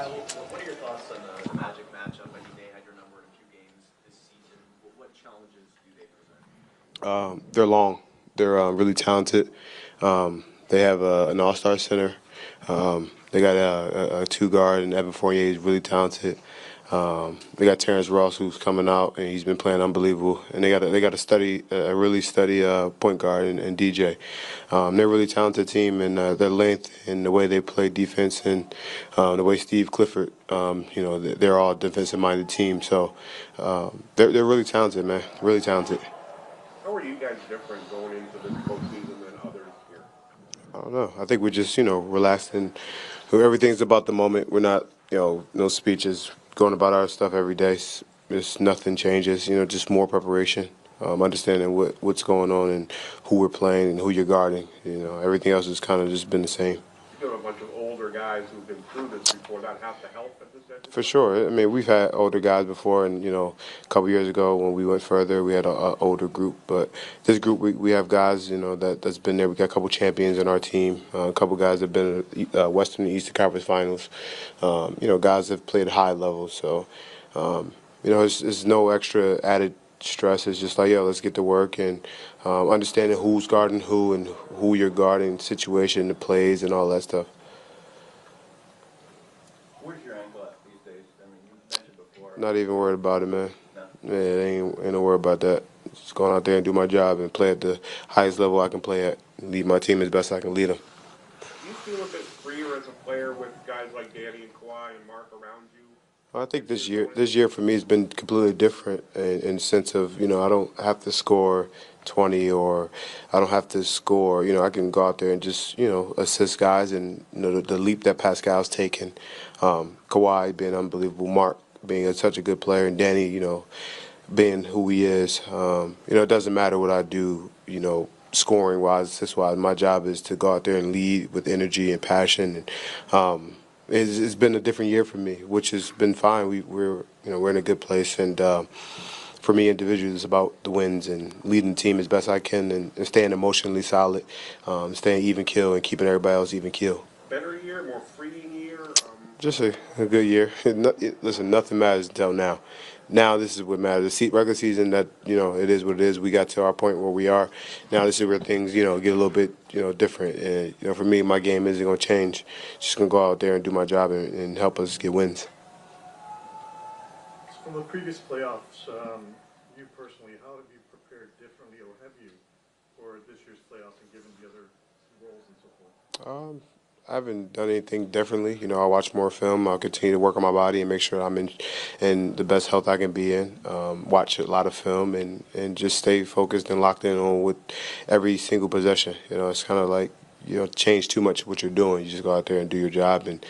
Kyle, what are your thoughts on the Magic matchup? I mean, they had your number in a few games this season. What challenges do they present? They're long. They're really talented. They have an all-star center. They got a two guard, and Evan Fournier is really talented. They got Terrence Ross, who's coming out, and he's been playing unbelievable. And they got a really steady point guard and DJ. They're a really talented team, and their length and the way they play defense and the way Steve Clifford, they're all defensive-minded team. So they're really talented, man. Really talented. How are you guys different going into this postseason than others here? I don't know. I think we're just, relaxed and everything's about the moment. We're not, no speeches, going about our stuff every day. Just nothing changes, just more preparation, understanding what's going on and who we're playing and who you're guarding. Everything else has kind of just been the same. You have a bunch of older guys who've been through this before. That have to help at this end. For sure. I mean, we've had older guys before, and a couple years ago when we went further, we had a older group. But this group, we have guys, that's been there. We got a couple champions in our team, a couple guys that have been in the Western and Eastern Conference Finals. Guys that have played high levels. So, it's no extra added stress. It's just like, let's get to work and understanding who's guarding who and who you're guarding, situation, the plays, and all that stuff. Where's your ankle at these days? I mean, you mentioned before. Not even worried about it, man. No. Yeah, ain't no worry about that. Just going out there and do my job and play at the highest level I can play at. And lead my team as best I can lead them. Do you feel a bit freer as a player with guys like Danny and Kawhi and Mark around you? I think this year for me has been completely different in the sense of, I don't have to score 20 or I don't have to score, I can go out there and just, assist guys and, the leap that Pascal's taken. Kawhi being unbelievable, Mark being such a good player, and Danny, being who he is. It doesn't matter what I do, scoring wise, assist wise. My job is to go out there and lead with energy and passion. And it's been a different year for me, which has been fine. We're in a good place, and for me individually, it's about the wins and leading the team as best I can and staying emotionally solid, staying even keel and keeping everybody else even keel. Better year, more freeing year. Just a good year. Listen, nothing matters until now. Now this is what matters. The regular season, that it is what it is. We got to our point where we are. Now this is where things get a little bit different. And for me, my game isn't going to change. Just going to go out there and do my job and help us get wins. From the previous playoffs, you personally, how have you prepared differently, or have you, for this year's playoffs and given the other roles and so forth? I haven't done anything differently. I'll watch more film. I'll continue to work on my body and make sure I'm in the best health I can be in. Watch a lot of film and just stay focused and locked in on with every single possession. It's kind of like, change too much what you're doing. You just go out there and do your job and,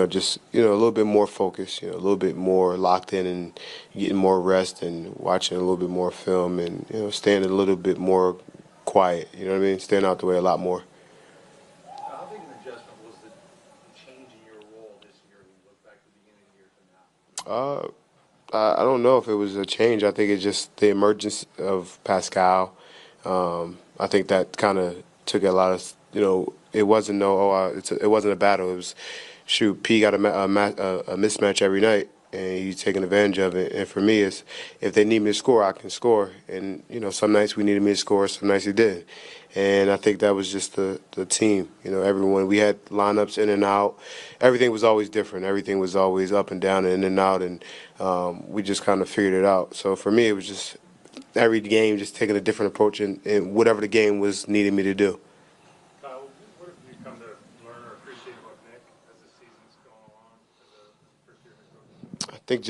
just, a little bit more focused, a little bit more locked in and getting more rest and watching a little bit more film and, staying a little bit more quiet. You know what I mean? Staying out the way a lot more. How big an adjustment was the change in your role this year when you look back to the beginning of the year to now? I don't know if it was a change. I think it's just the emergence of Pascal. I think that kind of took a lot of, it wasn't it wasn't a battle. It was, shoot, P got a mismatch every night, and he's taking advantage of it. And for me, it's if they need me to score, I can score. And some nights we needed me to score, some nights he did. And I think that was just the team. Everyone, we had lineups in and out. Everything was always different. Everything was always up and down and in and out, and we just kind of figured it out. So for me, it was just every game just taking a different approach and whatever the game was needing me to do. Kyle, what have you come to learn or appreciate about Nick as the season's going along as a first-year head coach? I think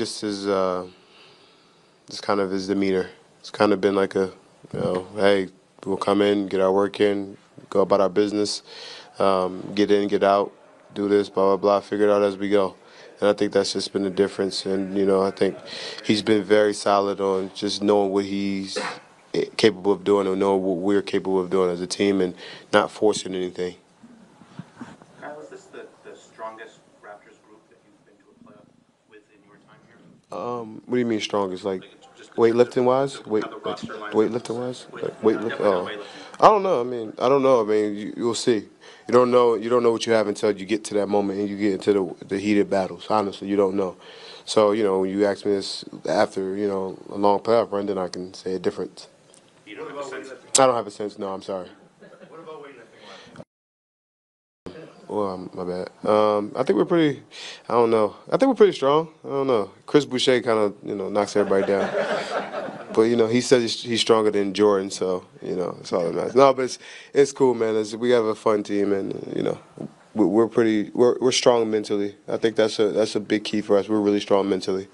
just kind of his demeanor. It's kind of been like hey, we'll come in, get our work in, go about our business, get in, get out, do this, blah, blah, blah, figure it out as we go. And I think that's just been the difference. And, I think he's been very solid on just knowing what he's capable of doing and knowing what we're capable of doing as a team and not forcing anything. Kyle, is this the strongest Raptors group that you've been to a playoff with in your time here? What do you mean strongest? Like Just weightlifting wise? how the roster lines up. Weightlifting wise? Like weightlifting? Definitely not Oh. weightlifting. I don't know. I mean, I don't know. I mean, you'll see. You don't know. You don't know what you have until you get to that moment and you get into the heated battles. Honestly, you don't know. So when you ask me this after a long playoff run, then I can say a different. You don't have a sense. I don't have a sense. No, I'm sorry. What about weightlifting last year? Well, my bad. I think we're pretty. I don't know. I think we're pretty strong. I don't know. Chris Boucher kind of knocks everybody down. But he says he's stronger than Jordan, so it's all that matters. No, but it's cool, man. We have a fun team, and we're strong mentally. I think that's a big key for us. We're really strong mentally.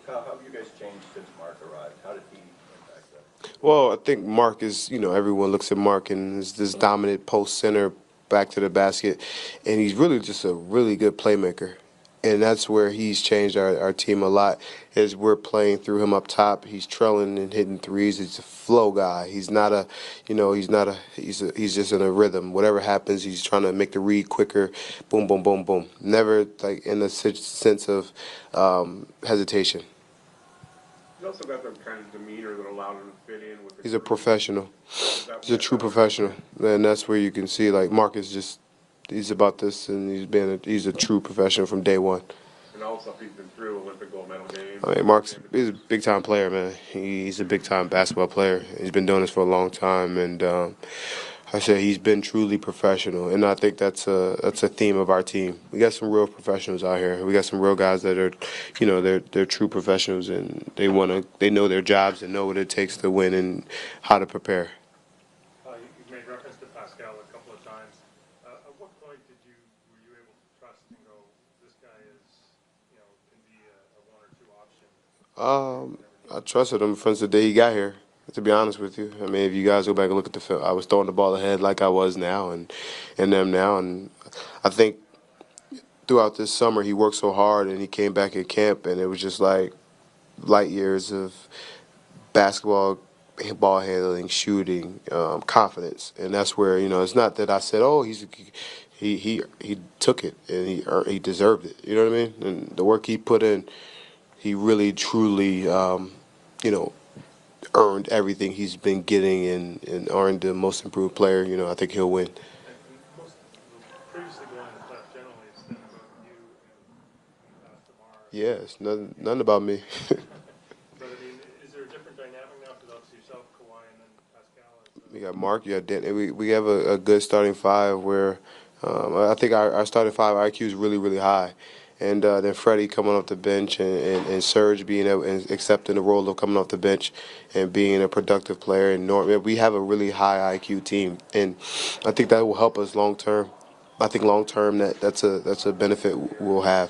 How have you guys changed since Marc arrived? How did he impact that? Well, I think Mark is, everyone looks at Mark and is this dominant post center back to the basket, and he's really just a really good playmaker. And that's where he's changed our team a lot. Is we're playing through him up top. He's trailing and hitting threes. He's a flow guy. He's not a, he's just in a rhythm. Whatever happens, he's trying to make the read quicker. Boom, boom, boom, boom. Never like in a sense of hesitation. He's also got the kind of demeanor that allowed him to fit in with the He's a professional. He's a true professional. And that's where you can see, like, Mark is just, he's about this, and he's a true professional from day one. And all the stuff he's been through, Olympic gold medal games. I mean, he's a big-time player, man. He's a big-time basketball player. He's been doing this for a long time, and I say he's been truly professional, and I think that's a theme of our team. We got some real professionals out here. We got some real guys that are, they're true professionals, and they know their jobs and know what it takes to win and how to prepare. You've made reference to Pascal a couple of times. At what point were you able to trust and go, this guy can be a one or two option? I trusted him since the day he got here. To be honest with you, I mean, if you guys go back and look at the film, I was throwing the ball ahead like I was now, and them now, and I think throughout this summer he worked so hard, and he came back at camp, and it was just like light years of basketball, ball handling, shooting, confidence, and that's where it's not that I said, oh, he took it and he deserved it. You know what I mean? And the work he put in, he really truly, earned everything he's been getting and earned the most improved player. I think he'll win. And most previously going to the playoffs generally, it's been about you and Tamar. Yes, nothing about me. But I mean, is there a different dynamic now? Because obviously yourself, Kawhi, and then Pascal. We got Mark, you got Dan. We have a good starting five where I think our starting five IQ is really, really high. And then Freddie coming off the bench and Serge being able and accepting the role of coming off the bench and being a productive player. And we have a really high IQ team, and I think that will help us long term. I think long term that's a benefit we'll have.